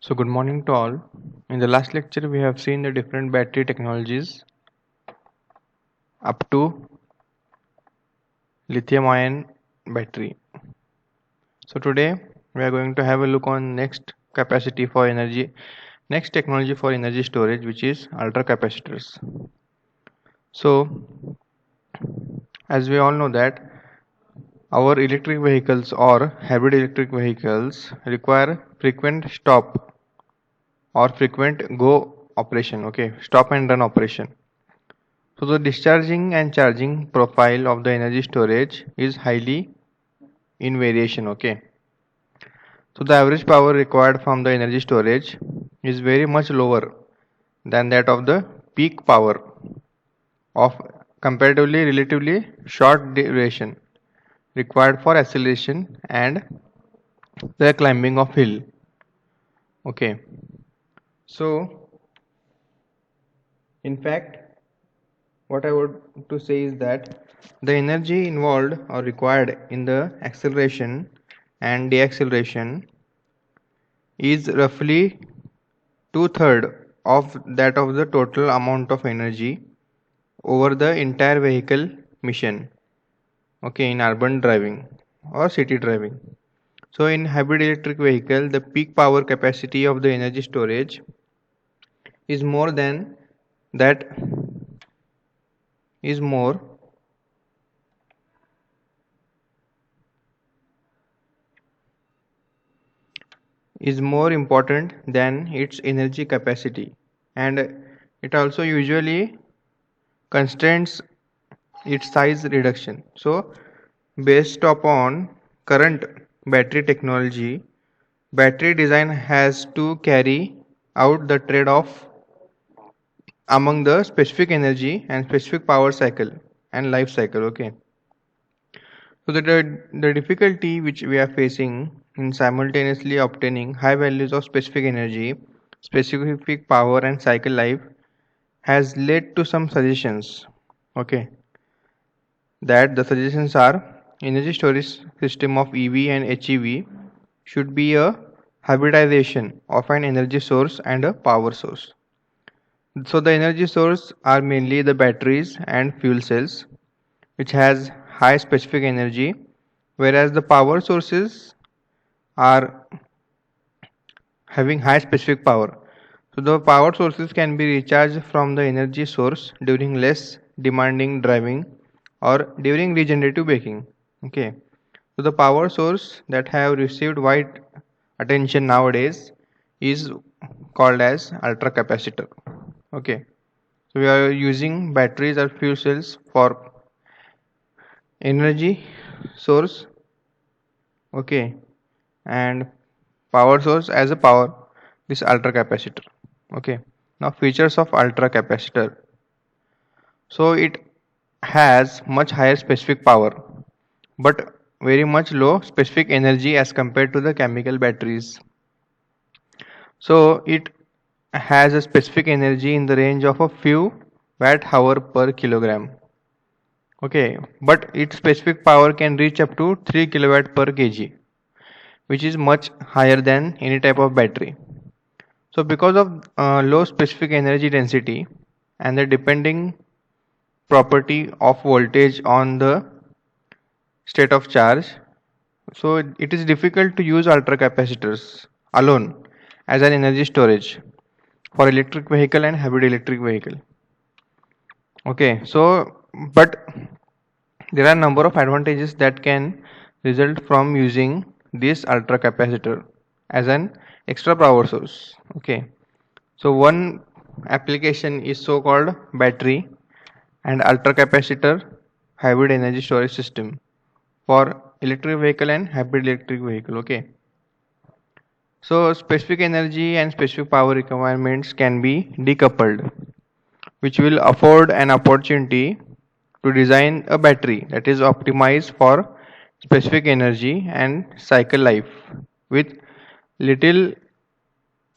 So good morning to all. In the last lecture we have seen the different battery technologies up to lithium ion battery. So today we are going to have a look on next technology for energy storage, which is ultra capacitors. So as we all know that our electric vehicles or hybrid electric vehicles require frequent stop or frequent go operation, okay, stop and run operation. So the discharging and charging profile of the energy storage is highly in variation. Okay. So the average power required from the energy storage is very much lower than that of the peak power of comparatively relatively short duration required for acceleration and the climbing of hill. Okay. So in fact, what I would to say is that the energy involved or required in the acceleration and deacceleration is roughly two-thirds of that of the total amount of energy over the entire vehicle mission, okay, in urban driving or city driving. So in hybrid electric vehicle, the peak power capacity of the energy storage is more than that is more is more important than its energy capacity, and it also usually constrains its size reduction. So based upon current battery technology, battery design has to carry out the trade-off among the specific energy and specific power cycle and life cycle. Okay. So the difficulty which we are facing in simultaneously obtaining high values of specific energy, specific power and cycle life has led to some suggestions. Okay. That the suggestions are energy storage system of EV and HEV should be a hybridization of an energy source and a power source. So the energy source are mainly the batteries and fuel cells, which has high specific energy, whereas the power sources are having high specific power. So the power sources can be recharged from the energy source during less demanding driving or during regenerative braking. Okay. So the power source that have received wide attention nowadays is called as ultra capacitor. Okay. So we are using batteries or fuel cells for energy source. Okay. And power source as a power this ultra capacitor. Okay. Now features of ultra capacitor. So it has much higher specific power but very much low specific energy as compared to the chemical batteries. So it has a specific energy in the range of a few watt hour per kilogram. Okay, but its specific power can reach up to 3 kilowatt per kg, which is much higher than any type of battery. So because of low specific energy density and the depending property of voltage on the state of charge, so it is difficult to use ultra capacitors alone as an energy storage for electric vehicle and hybrid electric vehicle. Okay, so but there are a number of advantages that can result from using this ultra capacitor as an extra power source. Okay, so one application is so called battery and ultra capacitor hybrid energy storage system for electric vehicle and hybrid electric vehicle. Okay, so specific energy and specific power requirements can be decoupled, which will afford an opportunity to design a battery that is optimized for specific energy and cycle life with little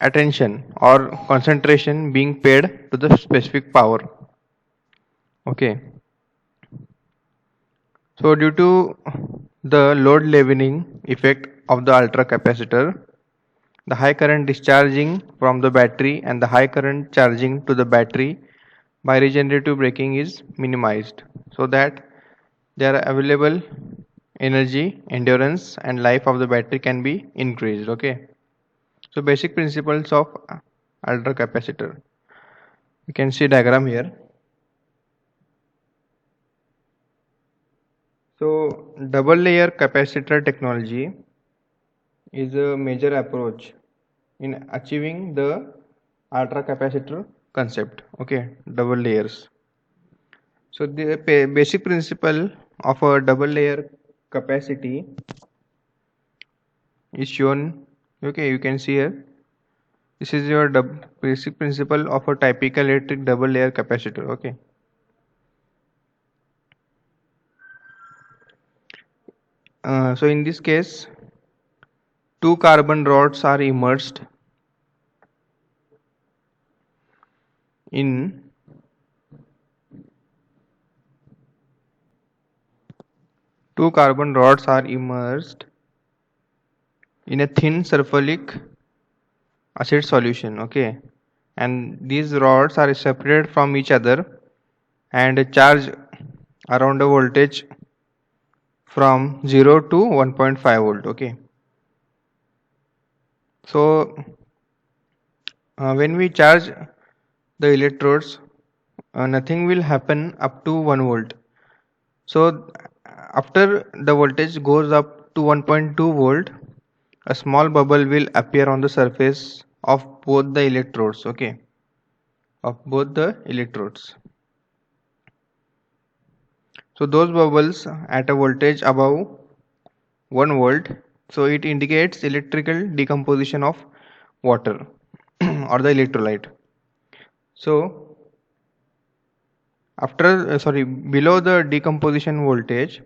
attention or concentration being paid to the specific power. Okay, so due to the load leveling effect of the ultra capacitor, the high current discharging from the battery and the high current charging to the battery by regenerative braking is minimized, so that their available energy, endurance and life of the battery can be increased. Okay, so basic principles of ultra capacitor. You can see diagram here. So double layer capacitor technology is a major approach in achieving the ultra capacitor concept. Okay, double layers. So the basic principle of a double layer capacity is shown. Okay, you can see here. This is your basic principle of a typical electric double layer capacitor. Okay. So in this case, two carbon rods are immersed in two carbon rods are immersed in a thin sulfuric acid solution. Okay, and these rods are separated from each other and charged around a voltage from 0 to 1.5 volt. Okay, so when we charge the electrodes, nothing will happen up to 1 volt. So after the voltage goes up to 1.2 volt, a small bubble will appear on the surface of both the electrodes. Okay, of both the electrodes. So those bubbles at a voltage above 1 volt, so it indicates electrical decomposition of water or the electrolyte. So after below the decomposition voltage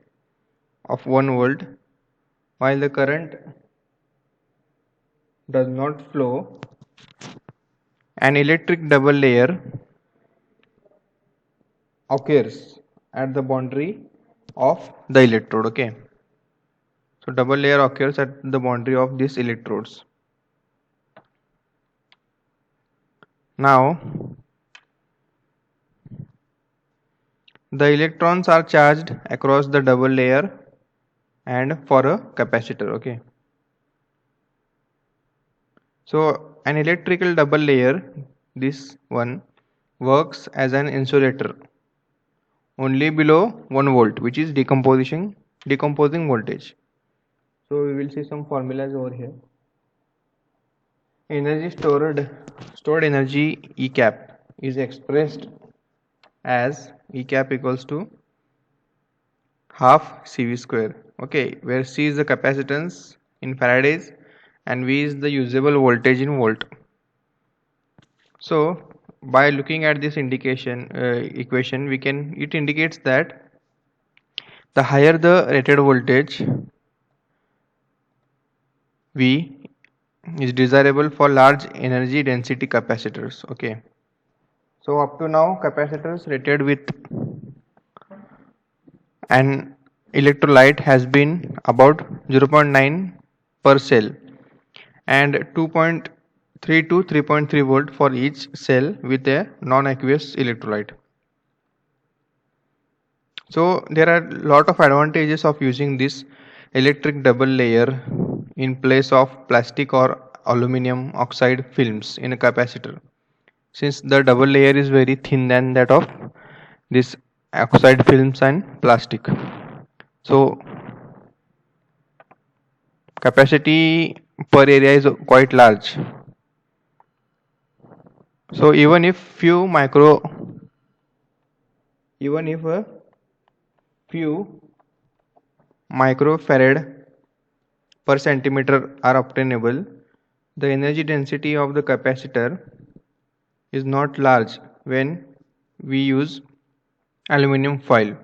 of 1 volt, while the current does not flow, an electric double layer occurs at the boundary of the electrode. Okay, so double layer occurs at the boundary of these electrodes. Now the electrons are charged across the double layer and for a capacitor. Okay, so an electrical double layer, this one, works as an insulator only below 1 volt, which is decomposing voltage. So we will see some formulas over here. Energy stored energy E cap is expressed as E cap equals to half CV square. Okay, where C is the capacitance in Faradays and V is the usable voltage in volt. So by looking at this equation, it indicates that the higher the rated voltage V is desirable for large energy density capacitors. Okay, so up to now capacitors rated with an electrolyte has been about 0.9 per cell and 2.3 to 3.3 volt for each cell with a non-aqueous electrolyte. So there are a lot of advantages of using this electric double layer in place of plastic or aluminum oxide films in a capacitor, since the double layer is very thin than that of this oxide films and plastic. So capacity per area is quite large. So even if a few microfarad per centimeter are obtainable, the energy density of the capacitor is not large when we use aluminum foil.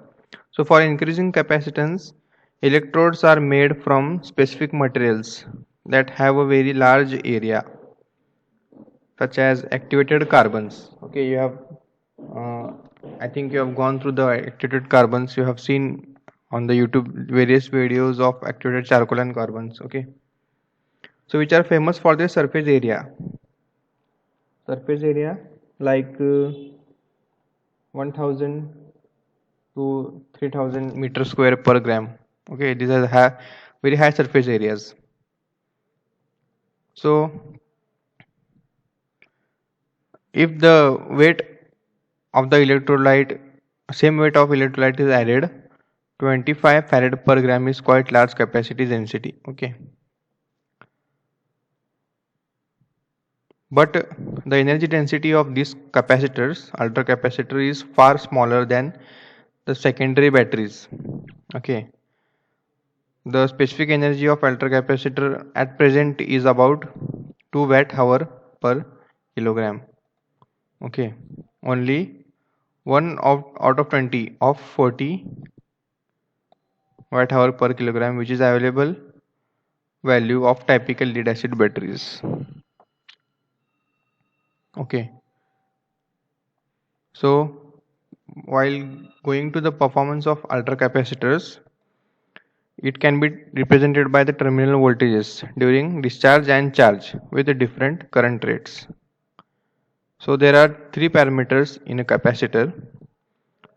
So for increasing capacitance, electrodes are made from specific materials that have a very large area, such as activated carbons. Okay, I think you have gone through the activated carbons. You have seen on the YouTube various videos of activated charcoal and carbons. Okay, So which are famous for their surface area. Surface area like 1000 to 3000 meter square per gram. Okay, these are very high surface areas. So if the weight of the electrolyte, same weight of electrolyte is added, 25 farad per gram is quite large capacity density. Okay, but the energy density of these capacitors, ultra capacitor, is far smaller than the secondary batteries. Okay, the specific energy of ultra capacitor at present is about 2 watt hour per kilogram. Okay, only one out of 20 of 40 watt hour per kilogram, which is available value of typical lead acid batteries. Okay, so while going to the performance of ultra capacitors, it can be represented by the terminal voltages during discharge and charge with the different current rates. So there are three parameters in a capacitor.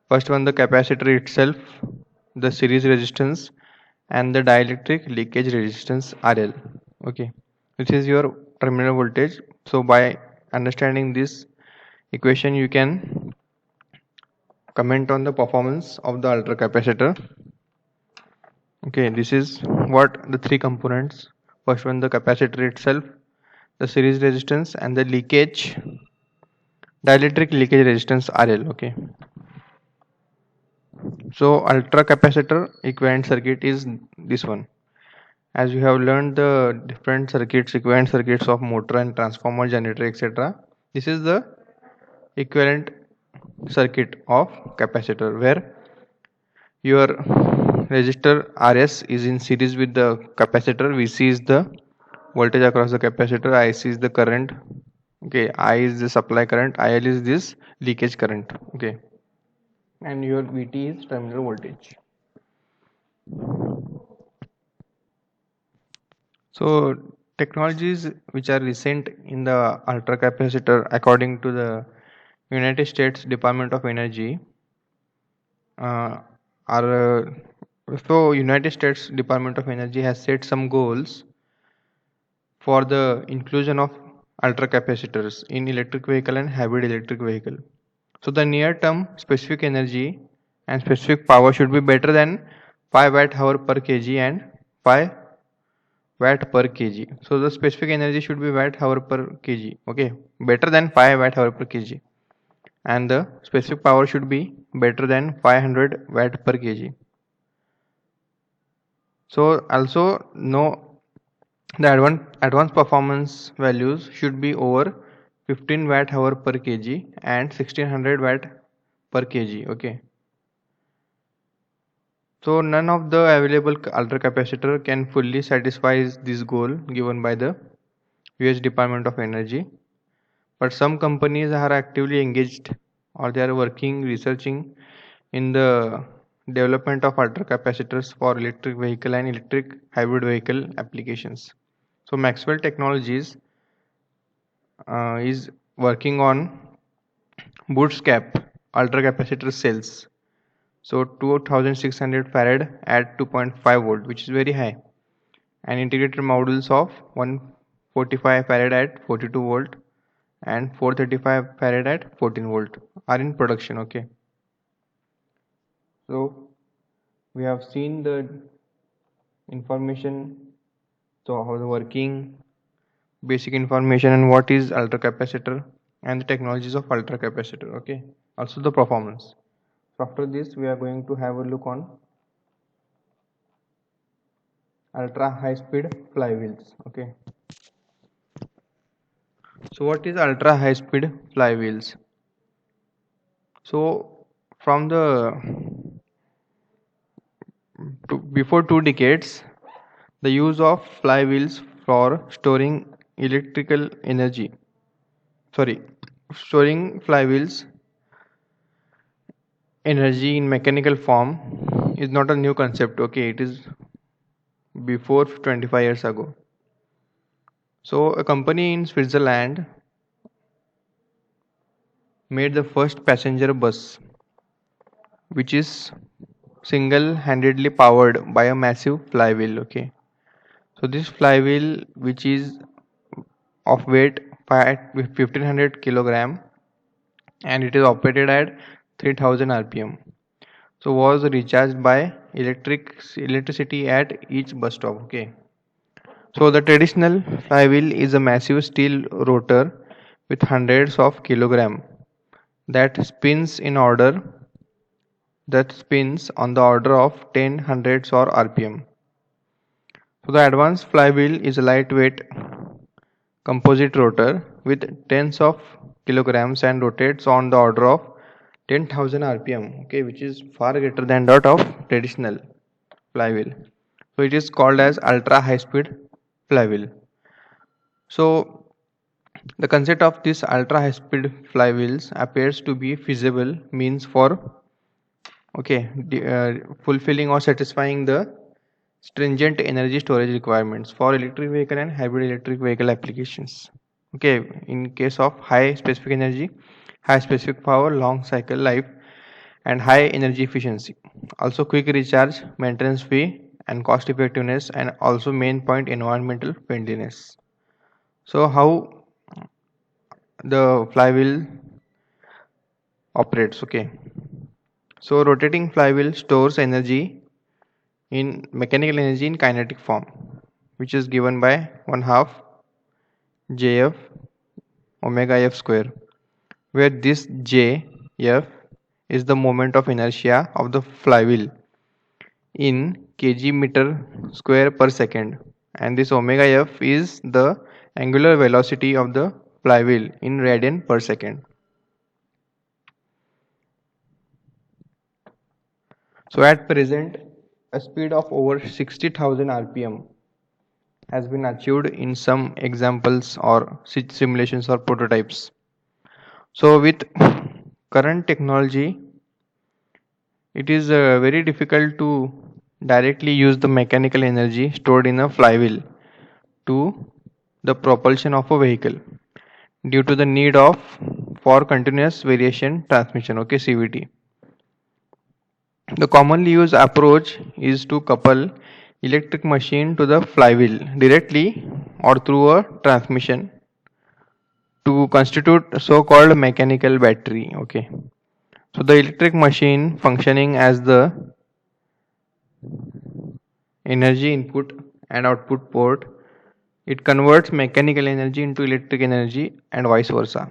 First one, the capacitor itself, the series resistance, and the dielectric leakage resistance RL. Okay, this is your terminal voltage. So by understanding this equation, you can comment on the performance of the ultra capacitor. Okay, this is what the three components. First one, the capacitor itself, the series resistance, and the leakage dielectric leakage resistance RL. Okay, so ultra capacitor equivalent circuit is this one. As you have learned the different circuits, equivalent circuits of motor and transformer, generator, etc. This is the equivalent circuit of capacitor where your resistor Rs is in series with the capacitor. Vc is the voltage across the capacitor, Ic is the current. Okay, I is the supply current, IL is this leakage current. Okay, and your Vt is terminal voltage. So technologies which are recent in the ultra capacitor according to the United States Department of Energy uh, are so United States Department of Energy has set some goals for the inclusion of ultra capacitors in electric vehicle and hybrid electric vehicle. So the near term specific energy and specific power should be better than 5 watt hour per kg and 5 watt per kg. So the specific energy should be watt hour per kg. Okay, better than 5 watt hour per kg, and the specific power should be better than 500 watt per kg. So also no, the advanced performance values should be over 15 watt hour per kg and 1600 watt per kg. Okay, so none of the available ultra capacitor can fully satisfy this goal given by the US Department of Energy, but some companies are actively engaged or they are working researching in the development of ultra capacitors for electric vehicle and electric hybrid vehicle applications. So Maxwell Technologies is working on bootstrap ultra capacitor cells. So 2600 farad at 2.5 volt, which is very high, and integrated modules of 145 farad at 42 volt and 435 farad at 14 volt are in production. Okay, so we have seen the information, so how the working, basic information, and what is ultra capacitor and the technologies of ultra capacitor. Okay, also the performance. So after this we are going to have a look on ultra high speed flywheels. Okay, so what is ultra high speed flywheels? So from the before 2 decades, the use of flywheels for electrical energy storing flywheels energy in mechanical form is not a new concept. Okay, it is before 25 years ago. So a company in Switzerland made the first passenger bus, which is single-handedly powered by a massive flywheel. Okay, so this flywheel, which is of weight 1500 kilogram, and it is operated at 3000 rpm, so was recharged by electricity at each bus stop. Okay, so the traditional flywheel is a massive steel rotor with hundreds of kilogram that spins in order that spins on the order of 10 hundreds or rpm. So the advanced flywheel is a lightweight composite rotor with tens of kilograms and rotates on the order of 10,000 rpm, okay, which is far greater than that of traditional flywheel. So it is called as ultra high speed flywheel. So the concept of this ultra high speed flywheels appears to be feasible means for fulfilling or satisfying the stringent energy storage requirements for electric vehicle and hybrid electric vehicle applications. Okay, in case of high specific energy, high specific power, long cycle life, and high energy efficiency. Also quick recharge, maintenance fee, and cost effectiveness, and also main point environmental friendliness. So how the flywheel operates? Okay, so rotating flywheel stores energy in mechanical energy in kinetic form, which is given by 1 half jf omega f square, where this jf is the moment of inertia of the flywheel in kg meter square per second, and this omega f is the angular velocity of the flywheel in radian per second. So at present, a speed of over 60,000 rpm has been achieved in some examples or simulations or prototypes. So with current technology, it is very difficult to directly use the mechanical energy stored in a flywheel to the propulsion of a vehicle due to the need of for continuous variation transmission, okay, CVT. The commonly used approach is to couple electric machine to the flywheel directly or through a transmission to constitute so-called mechanical battery. Okay, so the electric machine functioning as the energy input and output port, it converts mechanical energy into electric energy and vice versa.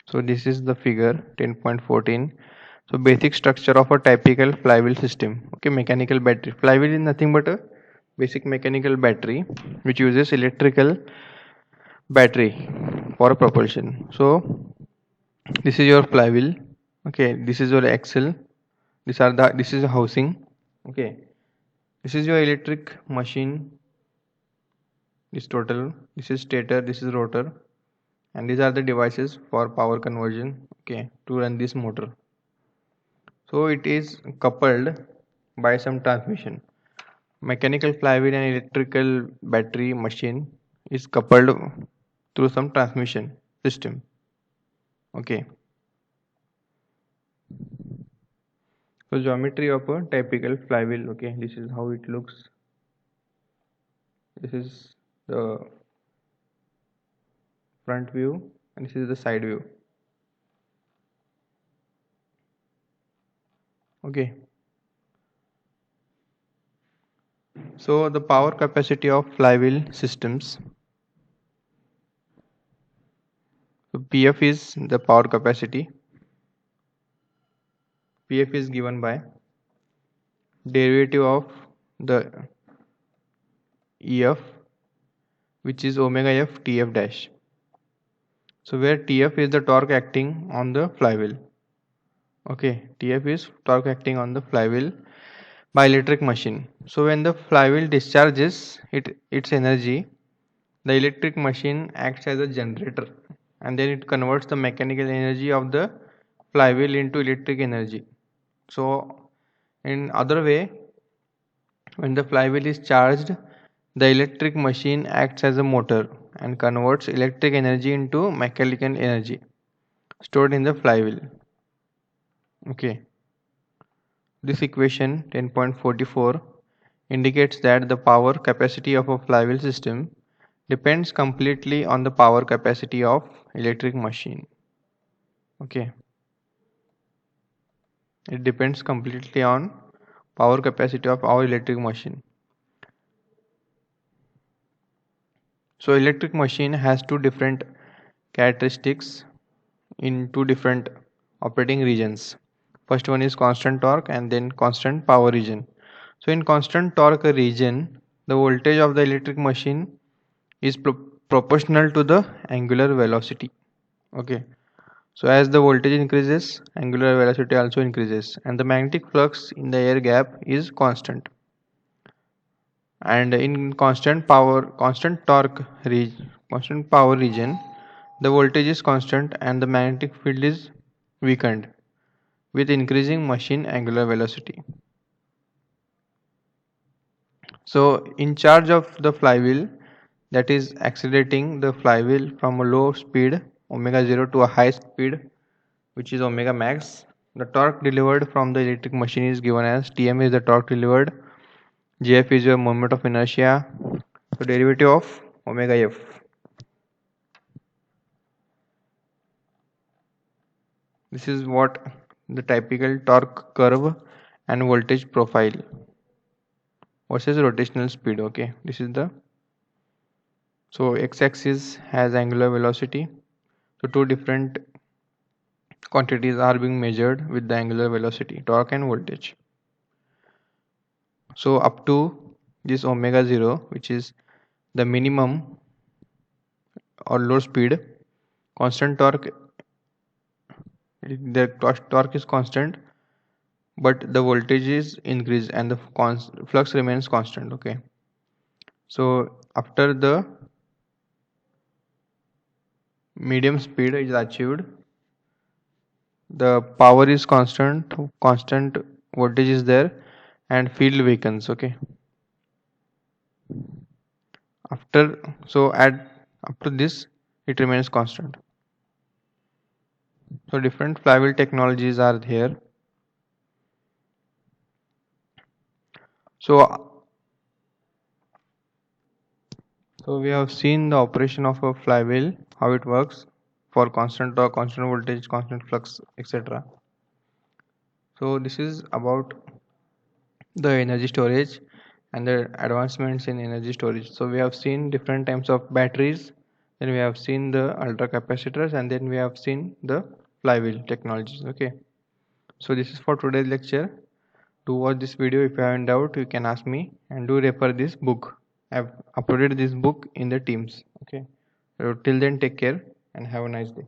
So this is the figure 10.14. So basic structure of a typical flywheel system. Okay, mechanical battery. Flywheel is nothing but a basic mechanical battery which uses electrical battery for propulsion. So this is your flywheel. Okay, this is your axle. This is a housing. Okay, this is your electric machine. This total. This is stator. This is rotor, and these are the devices for power conversion. Okay, to run this motor. So it is coupled by some transmission. Mechanical flywheel and electrical battery machine is coupled through some transmission system. Okay. So geometry of a typical flywheel. Okay, this is how it looks. This is the front view and this is the side view. Okay. So the power capacity of flywheel systems. So PF is the power capacity. PF is given by derivative of the EF, which is omega F TF dash. So where TF is the torque acting on the flywheel. Okay, TF is torque acting on the flywheel by electric machine. So when the flywheel discharges its energy, the electric machine acts as a generator and then it converts the mechanical energy of the flywheel into electric energy. So in other way, when the flywheel is charged, The electric machine acts as a motor and converts electric energy into mechanical energy stored in the flywheel. Okay. This equation 10.44 indicates that the power capacity of a flywheel system depends completely on the power capacity of electric machine. Okay. It depends completely on power capacity of our electric machine. So electric machine has two different characteristics in two different operating regions. First one is constant torque and then constant power region. So in constant torque region, the voltage of the electric machine is proportional to the angular velocity. Okay. So as the voltage increases, angular velocity also increases and the magnetic flux in the air gap is constant. And in constant power region, the voltage is constant and the magnetic field is weakened with increasing machine angular velocity. So in charge of the flywheel, that is accelerating the flywheel from a low speed omega 0 to a high speed which is omega max. The torque delivered from the electric machine is given as Tm is the torque delivered, Gf is your moment of inertia, so derivative of omega f. This is what the typical torque curve and voltage profile versus rotational speed. Okay, this is the so x-axis has angular velocity. So two different quantities are being measured with the angular velocity, torque and voltage. So up to this omega 0, which is the minimum or low speed, constant torque, the torque is constant, but the voltage is increased and the flux remains constant. Okay. So after the medium speed is achieved, the power is constant voltage is there and field weakens. Okay. After after this it remains constant. So different flywheel technologies are here. So we have seen the operation of a flywheel, how it works for constant torque, constant voltage, constant flux, etc. So this is about the energy storage and the advancements in energy storage. So we have seen different types of batteries, then we have seen the ultra capacitors, and then we have seen the flywheel technologies. Okay. So this is for today's lecture. To watch this video, if you have any doubt, you can ask me, and do refer this book. I've uploaded this book in the Teams. Okay. So till then, take care and have a nice day.